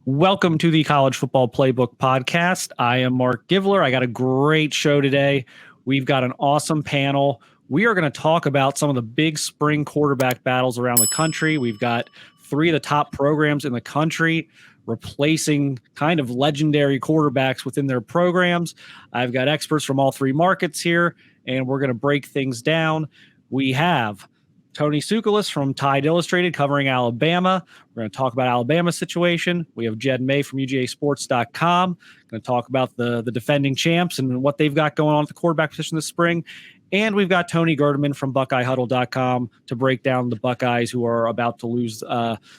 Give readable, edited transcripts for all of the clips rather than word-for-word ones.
Welcome to the College Football Playbook Podcast. I am Mark Givler. I got a great show today. We've got an awesome panel. We are going to talk about some of the big spring quarterback battles around the country. We've got three of the top programs in the country replacing kind of legendary quarterbacks within their programs. I've got experts from all three markets here, and we're going to break things down. We have Tony Tsoukalis from Tide Illustrated covering Alabama. We're going to talk about Alabama's situation. We have Jed May from UGAsports.com. Going to talk about the defending champs and what they've got going on at the quarterback position this spring. And we've got Tony Gerdeman from BuckeyeHuddle.com to break down the Buckeyes who are about to lose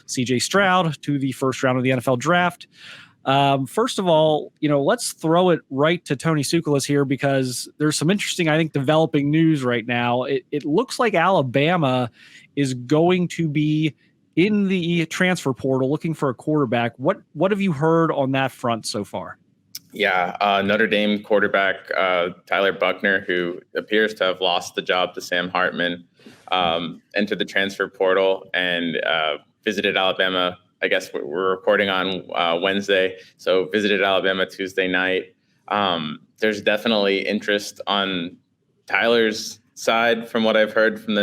C.J. Stroud to the first round of the NFL draft. First of all, let's throw it right to Tony Tsoukalis here because there's some interesting, I think, developing news right now. It looks like Alabama is going to be in the transfer portal looking for a quarterback. What have you heard on that front so far? Yeah, Notre Dame quarterback Tyler Buchner, who appears to have lost the job to Sam Hartman, entered the transfer portal and visited Alabama. I guess we're recording on Wednesday, so visited Alabama Tuesday night. There's definitely interest on Tyler's side from what I've heard from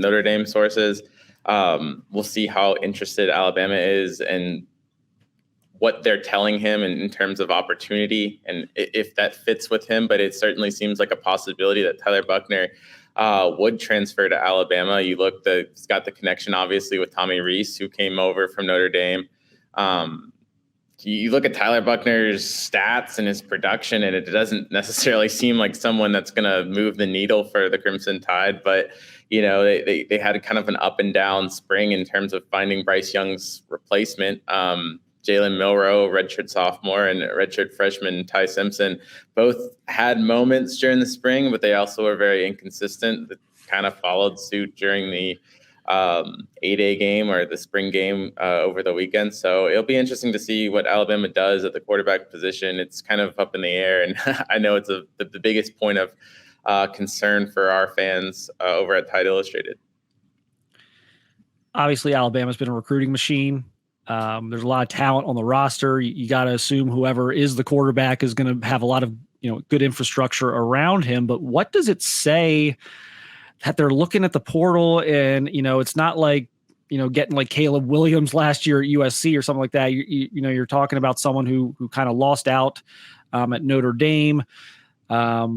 Notre Dame sources. We'll see how interested Alabama is and what they're telling him in terms of opportunity and if that fits with him. But it certainly seems like a possibility that Tyler Buchner would transfer to Alabama. He's got the connection, obviously, with Tommy Rees, who came over from Notre Dame. You look at Tyler Buchner's stats and his production, and it doesn't necessarily seem like someone that's going to move the needle for the Crimson Tide. But, they had kind of an up and down spring in terms of finding Bryce Young's replacement. Jalen Milroe, redshirt sophomore, and redshirt freshman Ty Simpson both had moments during the spring, but they also were very inconsistent. That kind of followed suit during the 8A game or the spring game over the weekend. So it'll be interesting to see what Alabama does at the quarterback position. It's kind of up in the air, and I know it's the biggest point of concern for our fans over at Tide Illustrated. Obviously, Alabama's been a recruiting machine. There's a lot of talent on the roster. You got to assume whoever is the quarterback is going to have a lot of good infrastructure around him. But what does it say that they're looking at the portal and it's not like getting like Caleb Williams last year at USC or something like that. You're talking about someone who kind of lost out at Notre Dame. How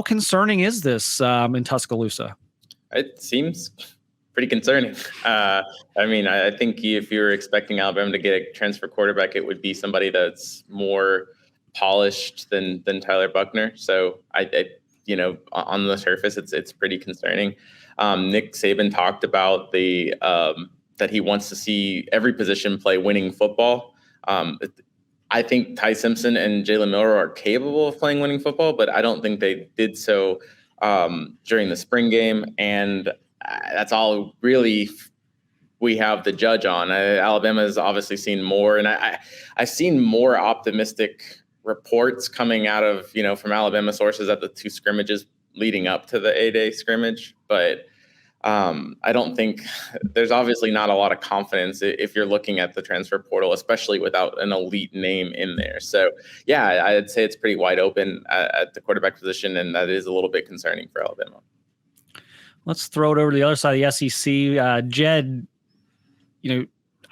concerning is this in Tuscaloosa? It seems pretty concerning. I think if you're expecting Alabama to get a transfer quarterback, it would be somebody that's more polished than Tyler Buchner. So on the surface, it's pretty concerning. Nick Saban talked about that he wants to see every position play winning football. I think Ty Simpson and Jalen Milroe are capable of playing winning football, but I don't think they did so during the spring game. And that's all really we have the judge on. Alabama has obviously seen more, and I've seen more optimistic reports coming out of from Alabama sources at the two scrimmages leading up to the 8A scrimmage. But I don't think there's obviously not a lot of confidence if you're looking at the transfer portal, especially without an elite name in there. So yeah, I'd say it's pretty wide open at the quarterback position, and that is a little bit concerning for Alabama. Let's throw it over to the other side of the SEC. Jed,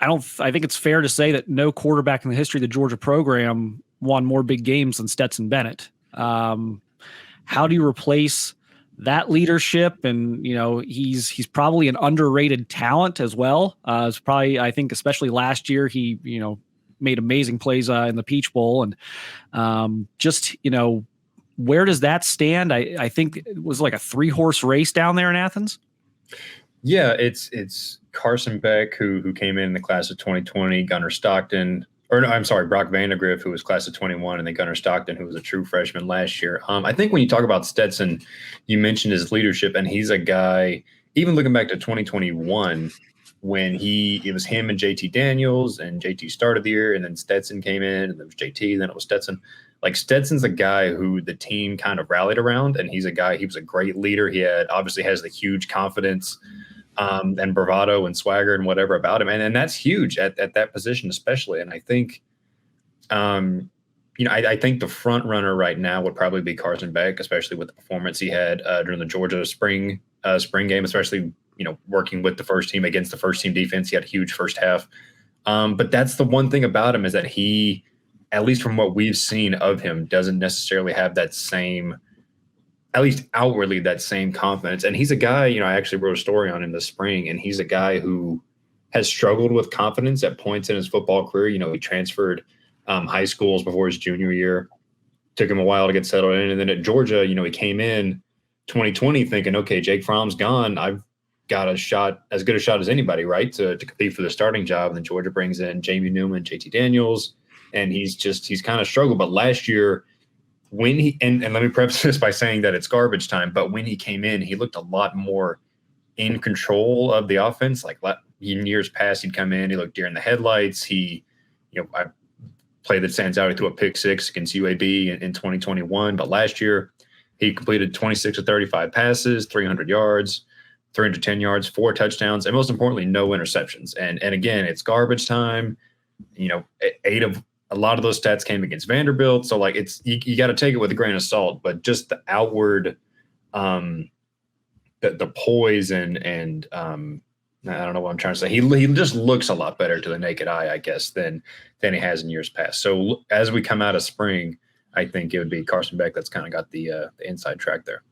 I think it's fair to say that no quarterback in the history of the Georgia program won more big games than Stetson Bennett. How do you replace that leadership? And, he's probably an underrated talent as well. It's probably, I think, especially last year, he, made amazing plays in the Peach Bowl. And where does that stand? I think it was like a 3-horse race down there in Athens. Yeah, it's Carson Beck, who came in the class of 2020, Gunnar Stockton, Brock Vandegrift, who was class of 21, and then Gunnar Stockton, who was a true freshman last year. I think when you talk about Stetson, you mentioned his leadership, and he's a guy, even looking back to 2021, when it was him and JT Daniels, and JT started the year, and then Stetson came in, and then it was JT, then it was Stetson. Like, Stetson's a guy who the team kind of rallied around, and he was a great leader. He obviously has the huge confidence and bravado and swagger and whatever about him. And that's huge at that position, especially. And I think, I think the front runner right now would probably be Carson Beck, especially with the performance he had during the Georgia spring game, especially, working with the first team against the first team defense. He had a huge first half. But that's the one thing about him is that he, at least from what we've seen of him, doesn't necessarily have that same, at least outwardly, that same confidence. And he's a guy, I actually wrote a story on him this spring, and he's a guy who has struggled with confidence at points in his football career. He transferred high schools before his junior year. Took him a while to get settled in. And then at Georgia, he came in 2020 thinking, okay, Jake Fromm's gone. I've got a shot, as good a shot as anybody, right, to compete for the starting job. And then Georgia brings in Jamie Newman, JT Daniels, and he's kind of struggled. But last year, when he and let me preface this by saying that it's garbage time, but when he came in, he looked a lot more in control of the offense. Like in years past, he'd come in, he looked deer in the headlights. I play that stands out. He threw a pick six against UAB in 2021. But last year, he completed 26 of 35 passes, 300 yards, 310 yards, 4 touchdowns, and most importantly, no interceptions. And again, it's garbage time. 8 of a lot of those stats came against Vanderbilt. So like you got to take it with a grain of salt. But just the outward, the poise and I don't know what I'm trying to say. He just looks a lot better to the naked eye, I guess, than he has in years past. So as we come out of spring, I think it would be Carson Beck that's kind of got the inside track there.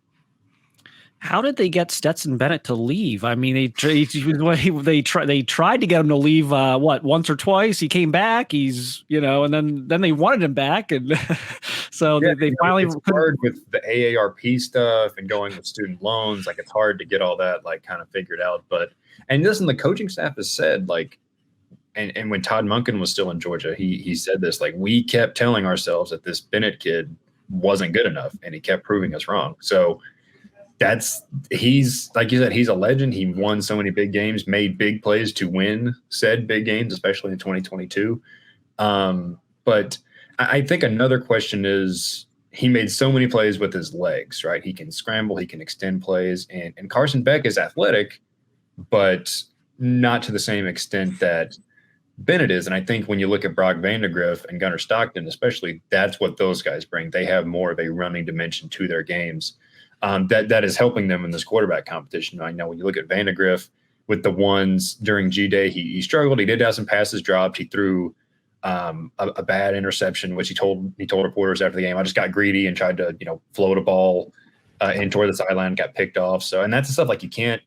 How did they get Stetson Bennett to leave? I mean, they tried to get him to leave. Once or twice? He came back. He's and then they wanted him back, and so they finally. It's hard with the AARP stuff and going with student loans. Like it's hard to get all that kind of figured out. And listen, the coaching staff has said and when Todd Monken was still in Georgia, he said this, we kept telling ourselves that this Bennett kid wasn't good enough, and he kept proving us wrong. So he's like you said, he's a legend. He won so many big games, made big plays to win said big games, especially in 2022. But I think another question is he made so many plays with his legs, right? He can scramble, he can extend plays, and Carson Beck is athletic, but not to the same extent that Bennett is. And I think when you look at Brock Vandagriff and Gunnar Stockton, especially, that's what those guys bring. They have more of a running dimension to their games. That is helping them in this quarterback competition. I know when you look at Vandagriff with the ones during G-Day, he struggled. He did have some passes dropped. He threw a bad interception, which he told reporters after the game, I just got greedy and tried to float a ball in toward the sideline, got picked off. So, and that's the stuff you can't,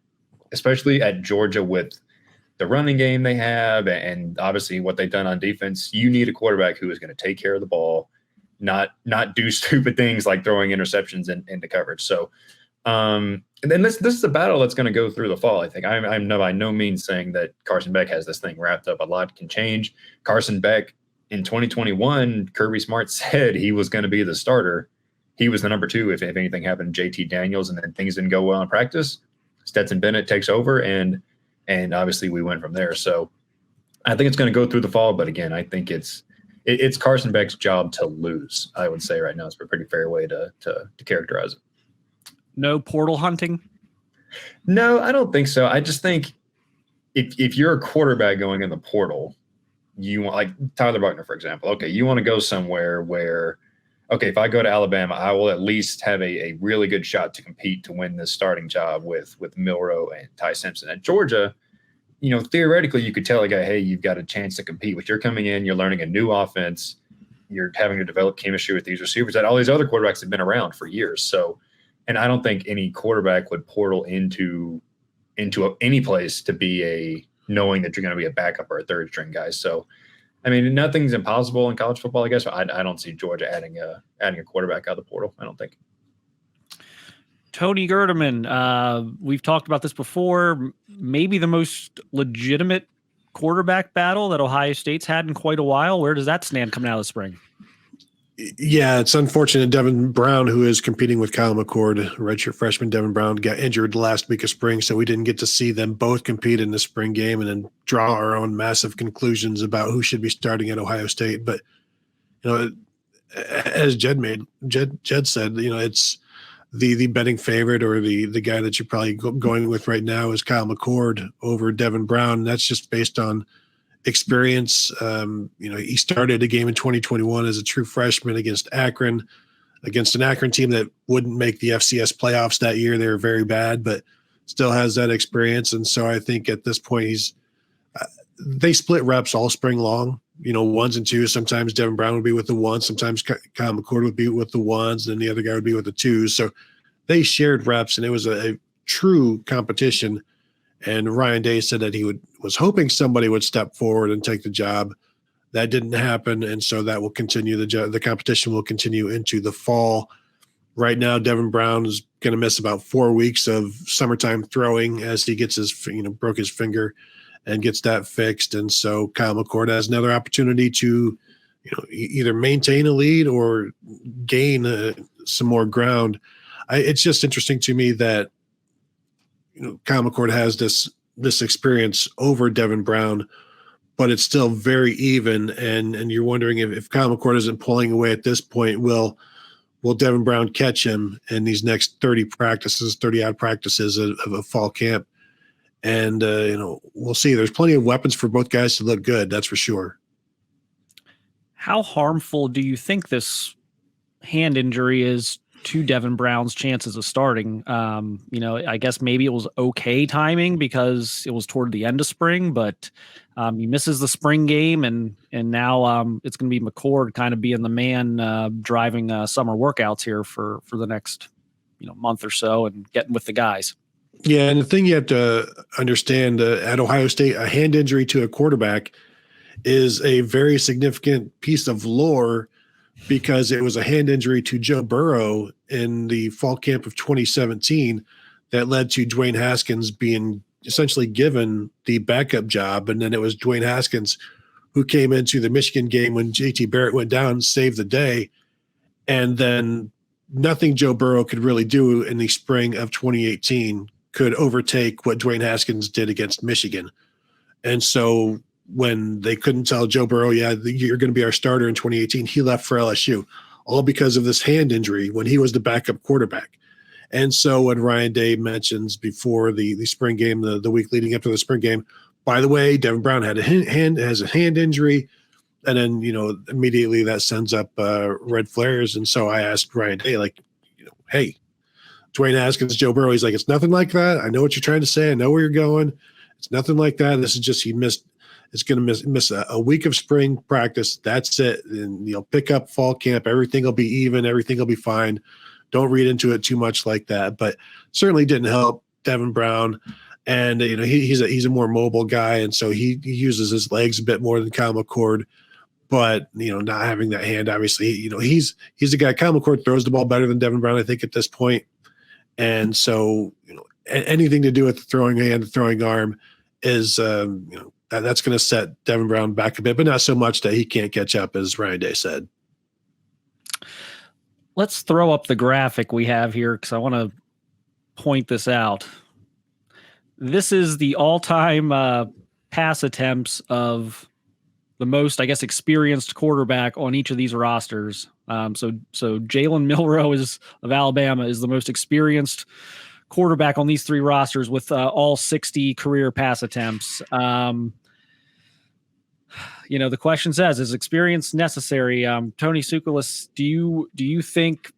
especially at Georgia with the running game they have and obviously what they've done on defense. You need a quarterback who is going to take care of the ball, not do stupid things like throwing interceptions into coverage. So, and then this is a battle that's going to go through the fall. I think I'm by no means saying that Carson Beck has this thing wrapped up. A lot can change. Carson Beck in 2021, Kirby Smart said he was going to be the starter. He was the number 2 if anything happened to JT Daniels, and then things didn't go well in practice. Stetson Bennett takes over, and obviously we went from there. So I think it's going to go through the fall. But again, I think it's Carson Beck's job to lose, I would say right now. It's a pretty fair way to characterize it. No portal hunting? No, I don't think so. I just think if you're a quarterback going in the portal, you want, like Tyler Buckner, for example, okay, you want to go somewhere where, okay, if I go to Alabama, I will at least have a really good shot to compete to win this starting job with Milroe and Ty Simpson. At Georgia, theoretically, you could tell a guy, hey, you've got a chance to compete. But you're coming in, you're learning a new offense, you're having to develop chemistry with these receivers that all these other quarterbacks have been around for years. So, and I don't think any quarterback would portal into any place to be knowing that you're going to be a backup or a third string guy. So, I mean, nothing's impossible in college football, I guess. I don't see Georgia adding a quarterback out of the portal. I don't think. Tony Gerdeman, we've talked about this before, maybe the most legitimate quarterback battle that Ohio State's had in quite a while. Where does that stand coming out of the spring? Yeah, it's unfortunate. Devin Brown, who is competing with Kyle McCord, redshirt freshman Devin Brown, got injured last week of spring, so we didn't get to see them both compete in the spring game and then draw our own massive conclusions about who should be starting at Ohio State. But, as Jed said, the betting favorite, or the guy that you're probably going with right now, is Kyle McCord over Devin Brown. That's just based on experience. He started a game in 2021 as a true freshman against Akron, against an Akron team that wouldn't make the FCS playoffs that year. They were very bad, but still has that experience. And so I think at this point they split reps all spring long, ones and twos. Sometimes Devin Brown would be with the ones, sometimes Kyle McCord would be with the ones, and the other guy would be with the twos. So they shared reps, and it was a true competition. And Ryan Day said that he was hoping somebody would step forward and take the job. That didn't happen, and so that will continue. The competition will continue into the fall. Right now, Devin Brown is going to miss about 4 weeks of summertime throwing as he gets broke his finger and gets that fixed. And so Kyle McCord has another opportunity to, either maintain a lead or gain some more ground. It's just interesting to me that, Kyle McCord has this experience over Devin Brown, but it's still very even. And you're wondering if Kyle McCord isn't pulling away at this point, will Devin Brown catch him in these next 30 odd practices of a fall camp? And, we'll see. There's plenty of weapons for both guys to look good. That's for sure. How harmful do you think this hand injury is to Devin Brown's chances of starting? I guess maybe it was okay timing because it was toward the end of spring, but he misses the spring game, and now it's going to be McCord kind of being the man driving summer workouts here for the next month or so and getting with the guys. Yeah, and the thing you have to understand, at Ohio State, a hand injury to a quarterback is a very significant piece of lore, because it was a hand injury to Joe Burrow in the fall camp of 2017 that led to Dwayne Haskins being essentially given the backup job. And then it was Dwayne Haskins who came into the Michigan game when JT Barrett went down, saved the day. And then nothing Joe Burrow could really do in the spring of 2018 could overtake what Dwayne Haskins did against Michigan. And so when they couldn't tell Joe Burrow, you're going to be our starter in 2018, he left for LSU, all because of this hand injury when he was the backup quarterback. And so when Ryan Day mentions before the spring game, the week leading up to the spring game, by the way, Devin Brown has a hand injury, and then immediately that sends up red flares. And so I asked Ryan Day, hey, Dwayne Haskins, Joe Burrow. He's like, it's nothing like that. I know what you're trying to say. I know where you're going. It's nothing like that. This is just he missed. It's going to miss a week of spring practice. That's it. And pick up fall camp. Everything will be even. Everything will be fine. Don't read into it too much like that. But certainly didn't help Devin Brown. And he's a more mobile guy, and so he uses his legs a bit more than Kyle McCord. But not having that hand, obviously, he's a guy. Kyle McCord throws the ball better than Devin Brown, I think, at this point. And so anything to do with the throwing hand, the throwing arm is that's going to set Devin Brown back a bit, but not so much that he can't catch up, as Ryan Day said. Let's throw up the graphic we have here because I want to point this out. This is the all-time pass attempts of the most, I guess, experienced quarterback on each of these rosters. So Jalen Milroe of Alabama is the most experienced quarterback on these three rosters with all 60 career pass attempts. The question says, is experience necessary? Tony Tsoukalos, do you think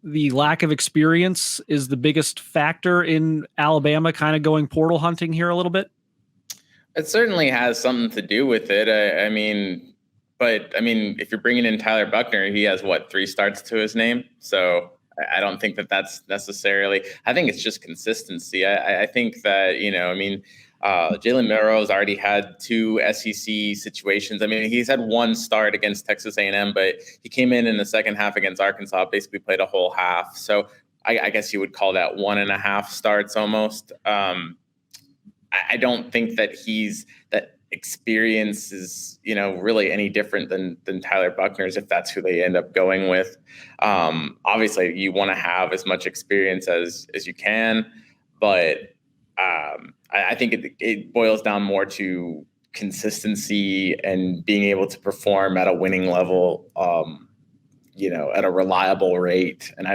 the lack of experience is the biggest factor in Alabama kind of going portal hunting here a little bit? It certainly has something to do with it. But if you're bringing in Tyler Buchner, he has 3 starts to his name. So I don't think that's necessarily. I think it's just consistency. I think that Jalen Milroe has already had 2 SEC situations. He's had 1 start against Texas A&M, but he came in the second half against Arkansas, basically played a whole half. So I guess you would call that 1.5 starts almost. I don't think that that experience is, really any different than Tyler Buchner's, if that's who they end up going with. Obviously, you want to have as much experience as you can, but I think it boils down more to consistency and being able to perform at a winning level, at a reliable rate. And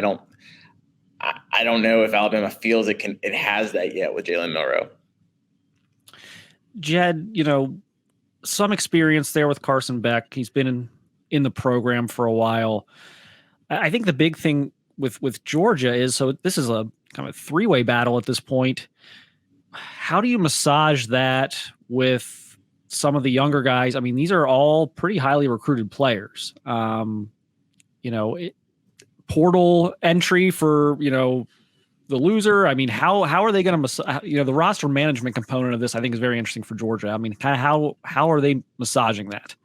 I don't know if Alabama feels it has that yet with Jalen Milroe. Jed, you know, some experience there with Carson Beck. He's been in the program for a while. I think the big thing with Georgia is, so this is a kind of three-way battle at this point. How do you massage that with some of the younger guys? I mean, these are all pretty highly recruited players. Portal entry for, the loser. I mean, how are they going to, the roster management component of this, I think, is very interesting for Georgia. I mean, kind of how are they massaging that?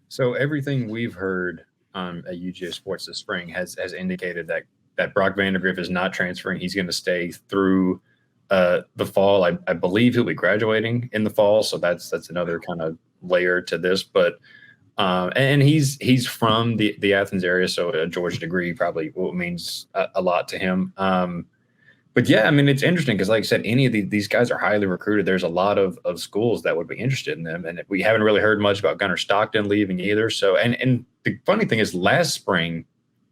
So everything we've heard at UGA Sports this spring has indicated that Brock Vandagriff is not transferring. He's going to stay through the fall. I believe he'll be graduating in the fall, so that's another kind of layer to this. But and he's from the Athens area, so a Georgia degree probably means a lot to him. But yeah, I mean, it's interesting because, like I said, any of these guys are highly recruited. There's a lot of schools that would be interested in them, and we haven't really heard much about Gunnar Stockton leaving either. So, and the funny thing is, last spring,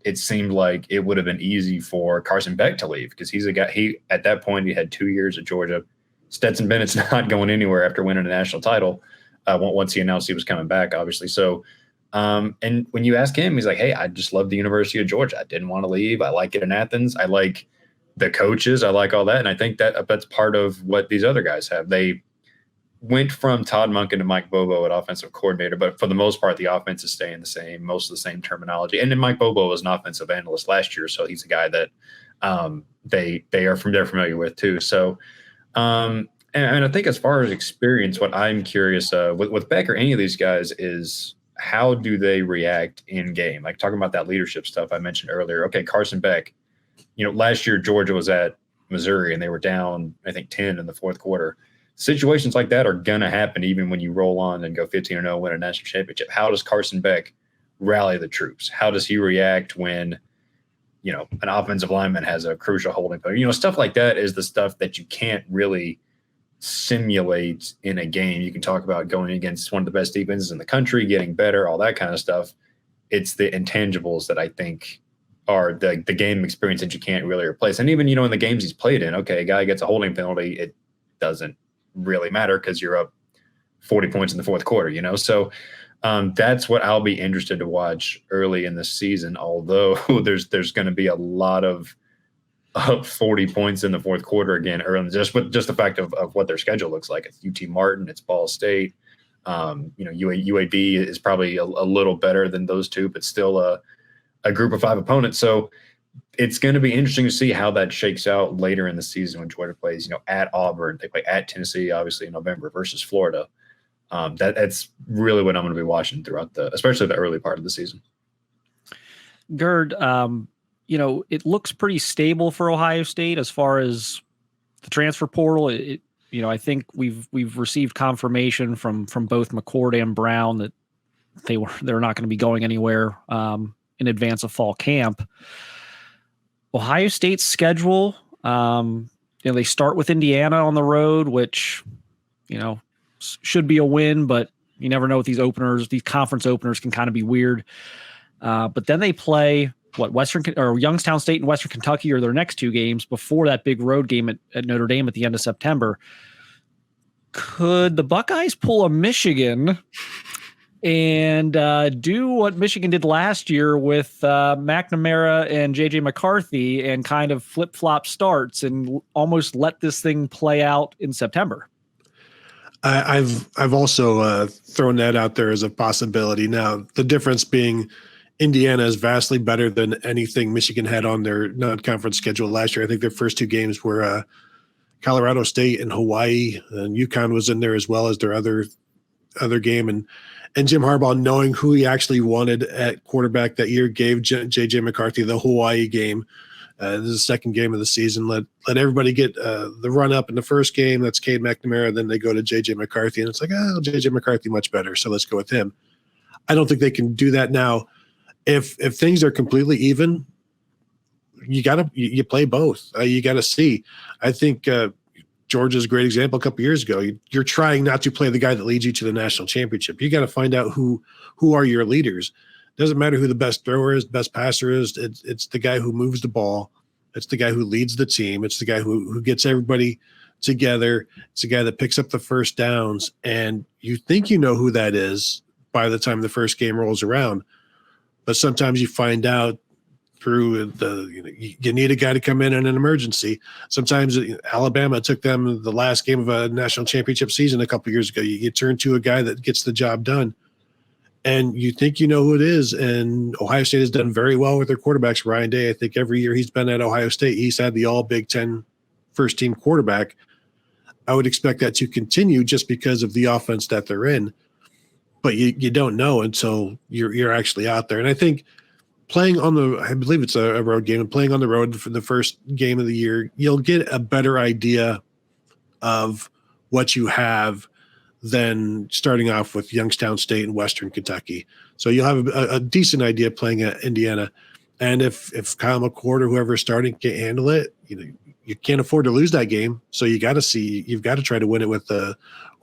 it seemed like it would have been easy for Carson Beck to leave because he's a guy. He at that point he had 2 years at Georgia. Stetson Bennett's not going anywhere after winning a national title. Once he announced he was coming back, obviously. So, and when you ask him, he's like, "Hey, I just love the University of Georgia. I didn't want to leave. I like it in Athens. I like the coaches. I like all that." And I think that's part of what these other guys have. They went from Todd Monken to Mike Bobo at offensive coordinator, but for the most part, the offense is staying the same, most of the same terminology. And then Mike Bobo was an offensive analyst last year, so he's a guy that they're familiar with too. So, and I think as far as experience, what I'm curious with Beck or any of these guys is how do they react in game? Like talking about that leadership stuff I mentioned earlier. Okay, Carson Beck. Last year Georgia was at Missouri and they were down, I think, 10 in the fourth quarter. Situations like that are going to happen even when you roll on and go 15-0, win a national championship. How does Carson Beck rally the troops? How does he react when, an offensive lineman has a crucial holding player? Stuff like that is the stuff that you can't really simulate in a game. You can talk about going against one of the best defenses in the country, getting better, all that kind of stuff. It's the intangibles that I think are the game experience that you can't really replace. And even, in the games he's played in, okay, a guy gets a holding penalty, it doesn't really matter because you're up 40 points in the fourth quarter, So that's what I'll be interested to watch early in the season, although there's going to be a lot of up 40 points in the fourth quarter again early, just the fact of what their schedule looks like. It's UT Martin, it's Ball State. UAB is probably a little better than those two, but still a group of 5 opponents. So it's going to be interesting to see how that shakes out later in the season when Georgia plays, at Auburn. They play at Tennessee, obviously, in November versus Florida. That's really what I'm going to be watching throughout especially the early part of the season. Gerd, it looks pretty stable for Ohio State as far as the transfer portal. I think we've received confirmation from both McCord and Brown that they're not going to be going anywhere in advance of fall camp. Ohio State's schedule, they start with Indiana on the road, which, should be a win, but you never know with these openers. These conference openers can kind of be weird. But then they play Youngstown State and Western Kentucky are their next 2 games before that big road game at Notre Dame at the end of September. Could the Buckeyes pull a Michigan and do what Michigan did last year with McNamara and J.J. McCarthy and kind of flip-flop starts and almost let this thing play out in September? I've also thrown that out there as a possibility. Now, the difference being Indiana is vastly better than anything Michigan had on their non-conference schedule last year. I think their first 2 games were Colorado State and Hawaii, and UConn was in there as well as their other game. And Jim Harbaugh, knowing who he actually wanted at quarterback that year, gave J.J. McCarthy the Hawaii game. This is the second game of the season. Let everybody get the run up in the first game. That's Cade McNamara. Then they go to J.J. McCarthy, and it's like, J.J. McCarthy much better, so let's go with him. I don't think they can do that now. If things are completely even, you play both. You got to see. I think Georgia's a great example. A couple years ago, you're trying not to play the guy that leads you to the national championship. You got to find out who are your leaders. Doesn't matter who the best thrower is, best passer is. It's the guy who moves the ball It's the guy who leads the team. It's the guy who gets everybody together. It's the guy that picks up the first downs. And you think you know who that is by the time the first game rolls around. But sometimes you find out through you need a guy to come in an emergency. Sometimes Alabama took them the last game of a national championship season a couple of years ago. You turn to a guy that gets the job done, and you think you know who it is. And Ohio State has done very well with their quarterbacks. Ryan Day, I think every year he's been at Ohio State, he's had the all Big Ten first team quarterback. I would expect that to continue just because of the offense that they're in. But you don't know until you're actually out there. And I think playing on I believe it's a road game, and playing on the road for the first game of the year, you'll get a better idea of what you have than starting off with Youngstown State and Western Kentucky. So you'll have a decent idea playing at Indiana. And if Kyle McCord or whoever's starting can't handle it, you can't afford to lose that game. So you've got to try to win it with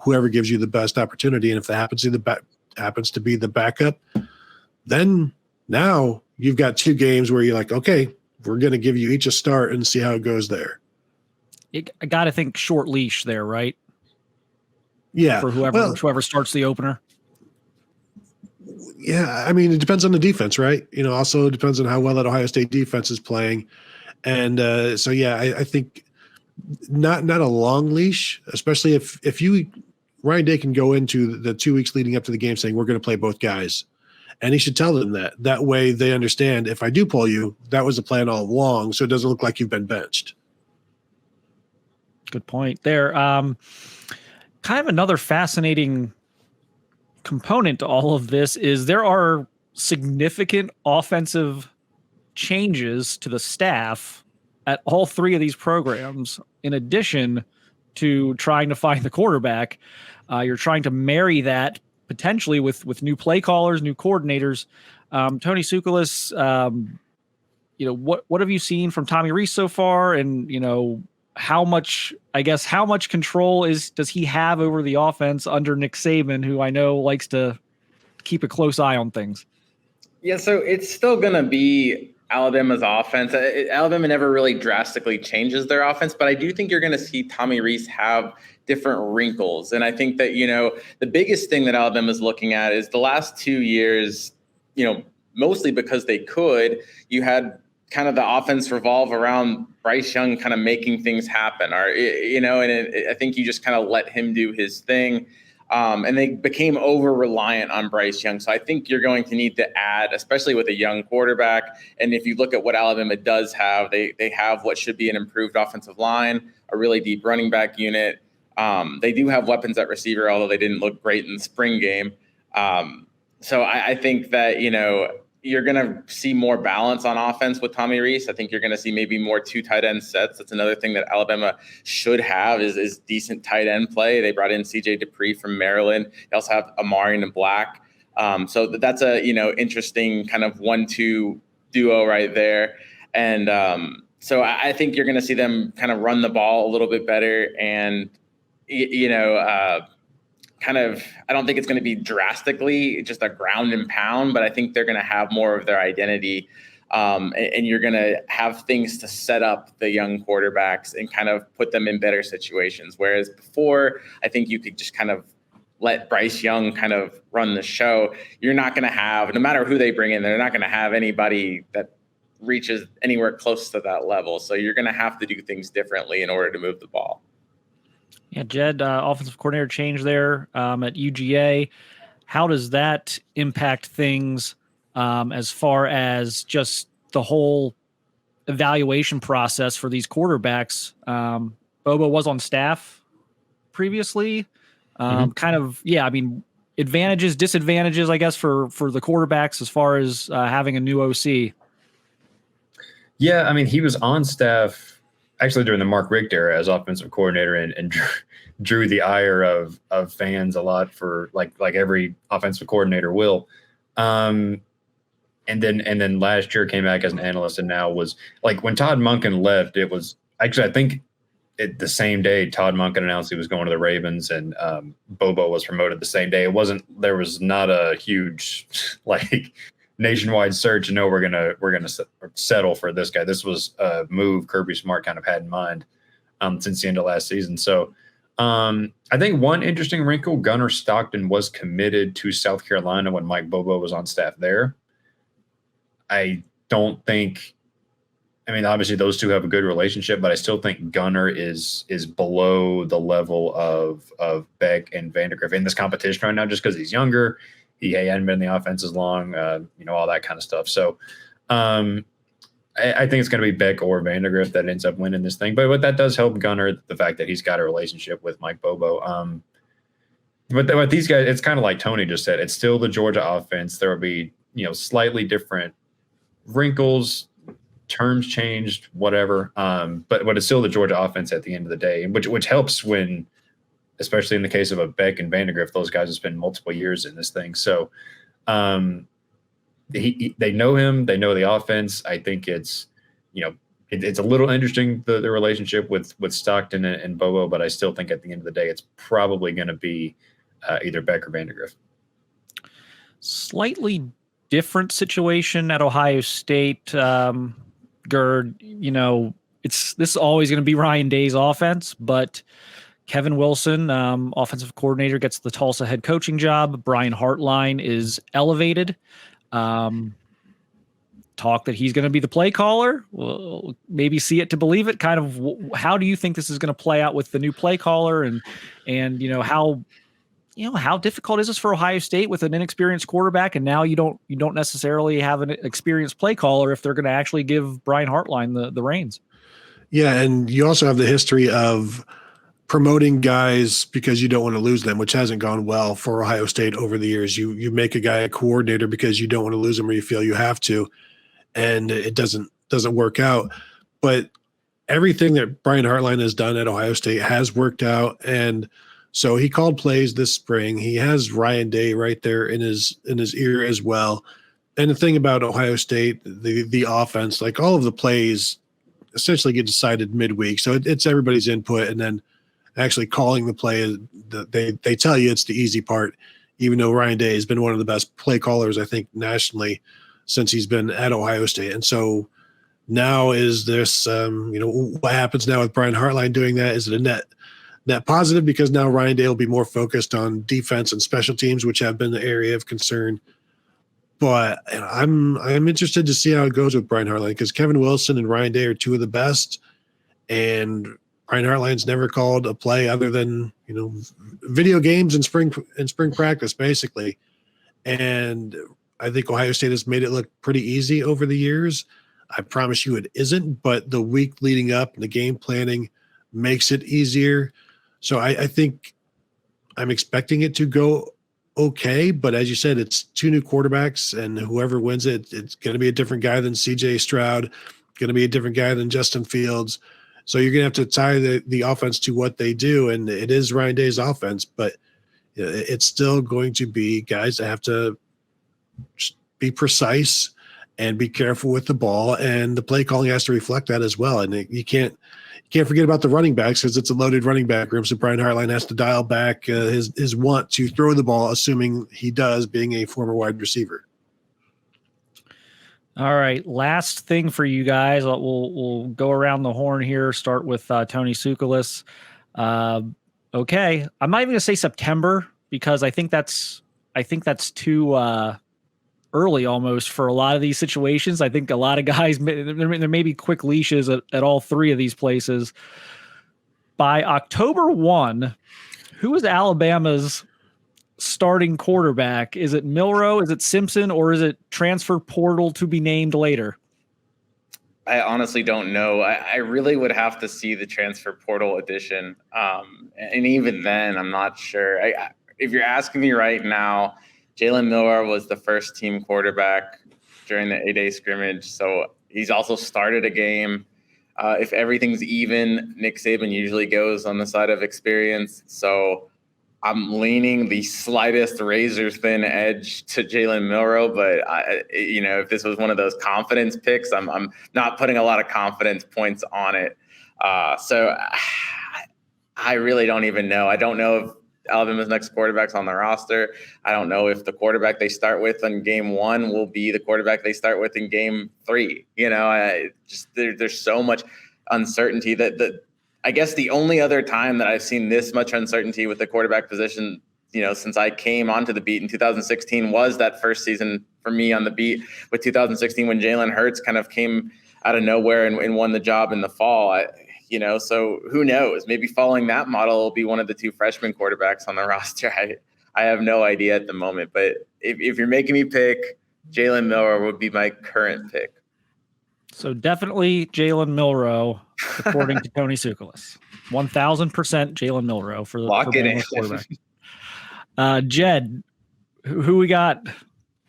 whoever gives you the best opportunity. And if that happens to be the backup, then now you've got two games where you're like, okay, we're going to give you each a start and see how it goes there. I got to think short leash there, right? Yeah. For whoever starts the opener. Yeah. I mean, it depends on the defense, right? Also depends on how well that Ohio State defense is playing. And so, yeah, I think not a long leash, especially if Ryan Day can go into the 2 weeks leading up to the game saying, we're going to play both guys. And he should tell them that. That way they understand, if I do pull you, that was the plan all along, so it doesn't look like you've been benched. Good point there. Kind of another fascinating component to all of this is there are significant offensive changes to the staff at all three of these programs, in addition to trying to find the quarterback. You're trying to marry that potentially with new play callers, new coordinators. Tony Tsoukalos, what have you seen from Tommy Rees so far? And, how much control does he have over the offense under Nick Saban, who I know likes to keep a close eye on things? Yeah, so it's still going to be Alabama's offense. Alabama never really drastically changes their offense, but I do think you're going to see Tommy Rees have different wrinkles. And I think that, the biggest thing that Alabama is looking at is the last 2 years, mostly because they could, you had kind of the offense revolve around Bryce Young kind of making things happen, I think you just kind of let him do his thing. And they became over-reliant on Bryce Young. So I think you're going to need to add, especially with a young quarterback. And if you look at what Alabama does have, they have what should be an improved offensive line, a really deep running back unit. They do have weapons at receiver, although they didn't look great in the spring game. So I think that, you're going to see more balance on offense with Tommy Rees. I think you're going to see maybe more 2 tight end sets. That's another thing that Alabama should have is decent tight end play. They brought in CJ Dupree from Maryland. They also have Amari and Black. So that's a, interesting kind of 1-2 duo right there. And so I think you're going to see them kind of run the ball a little bit better. And, I don't think it's going to be drastically just a ground and pound, but I think they're going to have more of their identity. And you're going to have things to set up the young quarterbacks and kind of put them in better situations. Whereas before, I think you could just kind of let Bryce Young kind of run the show. You're not going to have, no matter who they bring in, they're not going to have anybody that reaches anywhere close to that level. So you're going to have to do things differently in order to move the ball. Yeah, Jed, offensive coordinator change there at UGA. How does that impact things as far as just the whole evaluation process for these quarterbacks? Bobo was on staff previously. Advantages, disadvantages, I guess, for the quarterbacks as far as having a new OC. Yeah, I mean, he was on staff actually during the Mark Richt era as offensive coordinator and drew the ire of fans a lot for like every offensive coordinator will. And then last year came back as an analyst and now was like when Todd Monken left, it was actually, I think the same day Todd Monken announced he was going to the Ravens and Bobo was promoted the same day. There was not a huge nationwide search. No, we're gonna settle for this guy. This was a move Kirby Smart kind of had in mind since the end of last season. So I think one interesting wrinkle: Gunnar Stockton was committed to South Carolina when Mike Bobo was on staff there. I don't think. I mean, obviously those two have a good relationship, but I still think Gunnar is below the level of Beck and Vandegrift in this competition right now, just because he's younger. He hadn't been in the offense as long, all that kind of stuff. So I think it's going to be Beck or Vandegrift that ends up winning this thing. But that does help Gunnar, the fact that he's got a relationship with Mike Bobo. But these guys, it's kind of like Tony just said. It's still the Georgia offense. There will be slightly different wrinkles, terms changed, whatever. But it's still the Georgia offense at the end of the day, which helps when, especially in the case of a Beck and Vandegrift, those guys have spent multiple years in this thing. So they know him, they know the offense. I think it's a little interesting the relationship with Stockton and Bobo, but I still think at the end of the day it's probably going to be either Beck or Vandegrift. Slightly different situation at Ohio State. Gerd, this is always going to be Ryan Day's offense, but Kevin Wilson, offensive coordinator, gets the Tulsa head coaching job. Brian Hartline is elevated. Talk that he's going to be the play caller. We'll maybe see it to believe it. Kind of, how do you think this is going to play out with the new play caller, and how difficult is this for Ohio State with an inexperienced quarterback? And now you don't necessarily have an experienced play caller if they're going to actually give Brian Hartline the reins. Yeah. And you also have the history of promoting guys because you don't want to lose them, which hasn't gone well for Ohio State over the years. You make a guy a coordinator because you don't want to lose him or you feel you have to, and it doesn't work out. But everything that Brian Hartline has done at Ohio State has worked out. And so he called plays this spring. He has Ryan Day right there in his ear as well. And the thing about Ohio State, the offense, like all of the plays essentially get decided midweek. So it's everybody's input, and then actually calling the play, they tell you it's the easy part, even though Ryan Day has been one of the best play callers, I think, nationally since he's been at Ohio State. And so now is this, what happens now with Brian Hartline doing that? Is it a net positive because now Ryan Day will be more focused on defense and special teams, which have been the area of concern. But I'm interested to see how it goes with Brian Hartline, because Kevin Wilson and Ryan Day are two of the best, and Brian Hartline's never called a play other than video games and spring practice, basically. And I think Ohio State has made it look pretty easy over the years. I promise you it isn't, but the week leading up and the game planning makes it easier. So I think I'm expecting it to go okay, but as you said, it's two new quarterbacks, and whoever wins it, it's going to be a different guy than CJ Stroud, going to be a different guy than Justin Fields. So you're going to have to tie the offense to what they do, and it is Ryan Day's offense, but it's still going to be guys that have to be precise and be careful with the ball, and the play calling has to reflect that as well. And you can't forget about the running backs, because it's a loaded running back room. So Brian Hartline has to dial back his want to throw the ball, assuming he does, being a former wide receiver. All right, last thing for you guys. We'll go around the horn here. Start with Tony Tsoukalis. Okay, I'm not even going to say September, because I think that's too early almost for a lot of these situations. I think a lot of guys, there may be quick leashes at all three of these places. By October 1, who is Alabama's starting quarterback? Is it Milroe? Is it Simpson? Or is it transfer portal to be named later? I honestly don't know. I really would have to see the transfer portal edition. And even then, I'm not sure. If you're asking me right now, Jalen Milroe was the first team quarterback during the 8-day scrimmage. So he's also started a game. If everything's even, Nick Saban usually goes on the side of experience. So I'm leaning the slightest razor thin edge to Jalen Milroe. But, if this was one of those confidence picks, I'm not putting a lot of confidence points on it. So I really don't even know. I don't know if Alabama's next quarterback's on the roster. I don't know if the quarterback they start with in game 1 will be the quarterback they start with in game 3. There's so much uncertainty that I guess the only other time that I've seen this much uncertainty with the quarterback position, since I came onto the beat in 2016 was that first season for me on the beat with 2016 when Jalen Hurts kind of came out of nowhere and won the job in the fall. So who knows? Maybe following that model will be one of the 2 freshman quarterbacks on the roster. I have no idea at the moment, but if you're making me pick, Jalen Milroe would be my current pick. So definitely Jalen Milroe, according to Tony Tsoukalos. 1,000% Jalen Milroe for the quarterback. Jed, who we got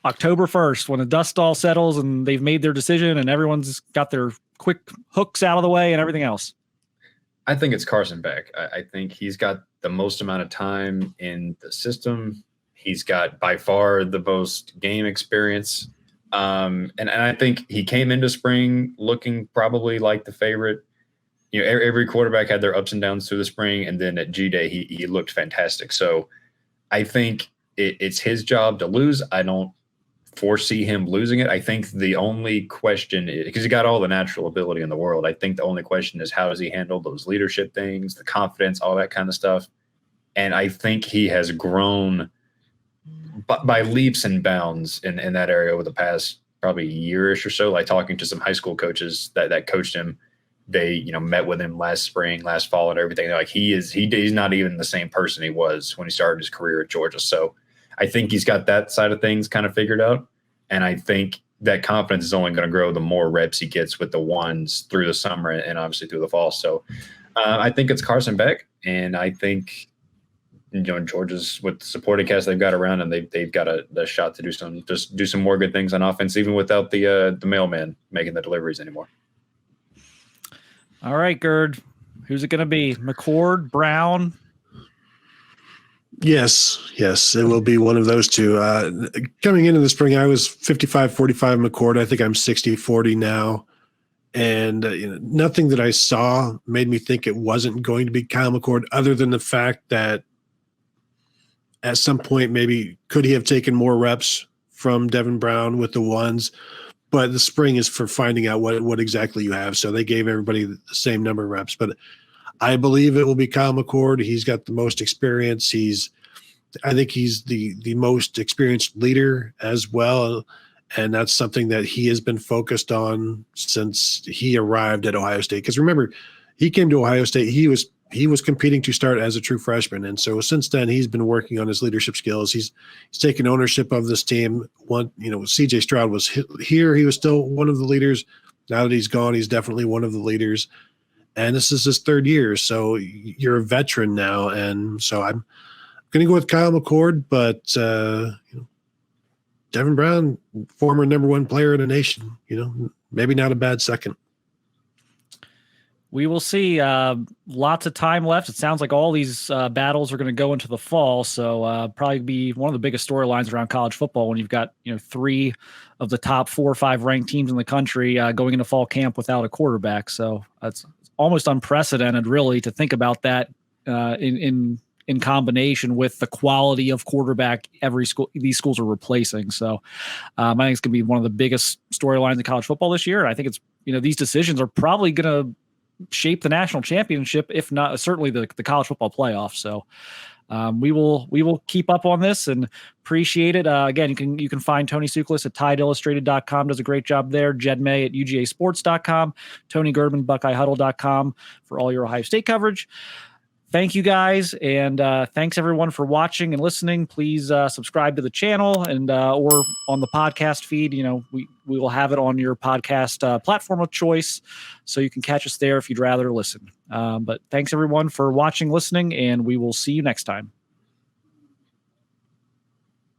October 1st when the dust all settles and they've made their decision and everyone's got their quick hooks out of the way and everything else? I think it's Carson Beck. I think he's got the most amount of time in the system. He's got by far the most game experience. And I think he came into spring looking probably like the favorite. Every quarterback had their ups and downs through the spring. And then at G-Day, he looked fantastic. So I think it's his job to lose. I don't foresee him losing it. I think the only question is, because he got all the natural ability in the world, I think the only question is how does he handle those leadership things, the confidence, all that kind of stuff. And I think he has grown by leaps and bounds in that area over the past probably year-ish or so. Like talking to some high school coaches that coached him, they met with him last spring, last fall, and everything. They're like, he's not even the same person he was when he started his career at Georgia. So I think he's got that side of things kind of figured out. And I think that confidence is only going to grow the more reps he gets with the ones through the summer and obviously through the fall. So I think it's Carson Beck. And I think, Georgia's with the supporting cast they've got around and they've got a shot to do some more good things on offense, even without the mailman making the deliveries anymore. All right, Gerd, who's it going to be? McCord, Brown? Yes, it will be one of those 2. Coming into the spring, I was 55-45 McCord. I think I'm 60-40 now. And nothing that I saw made me think it wasn't going to be Kyle McCord, other than the fact that at some point, maybe could he have taken more reps from Devin Brown with the ones? But the spring is for finding out what exactly you have. So they gave everybody the same number of reps. But I believe it will be Kyle McCord. He's got the most experience. I think he's the most experienced leader as well. And that's something that he has been focused on since he arrived at Ohio State. Because remember, he came to Ohio State. He was competing to start as a true freshman. And so since then, he's been working on his leadership skills. He's taken ownership of this team. CJ Stroud was here. He was still one of the leaders. Now that he's gone, he's definitely one of the leaders. And this is his 3rd year. So you're a veteran now. And so I'm going to go with Kyle McCord, but Devin Brown, former #1 player in the nation, maybe not a bad second. We will see. Lots of time left. It sounds like all these battles are going to go into the fall. So probably be one of the biggest storylines around college football when you've got 3 of the top 4 or 5 ranked teams in the country going into fall camp without a quarterback. So it's almost unprecedented, really, to think about that in combination with the quality of quarterback these schools are replacing. So I think it's going to be one of the biggest storylines in college football this year. And I think it's these decisions are probably going to shape the national championship, if not certainly the college football playoff. So we will keep up on this and appreciate it. Again, you can find Tony Tsoukalos at TideIllustrated.com. Does a great job there. Jed May at UGAsports.com. Tony Girdman, BuckeyeHuddle.com for all your Ohio State coverage. Thank you guys, and thanks everyone for watching and listening. Please subscribe to the channel and or on the podcast feed. We will have it on your podcast platform of choice, so you can catch us there if you'd rather listen. But thanks everyone for watching, listening, and we will see you next time.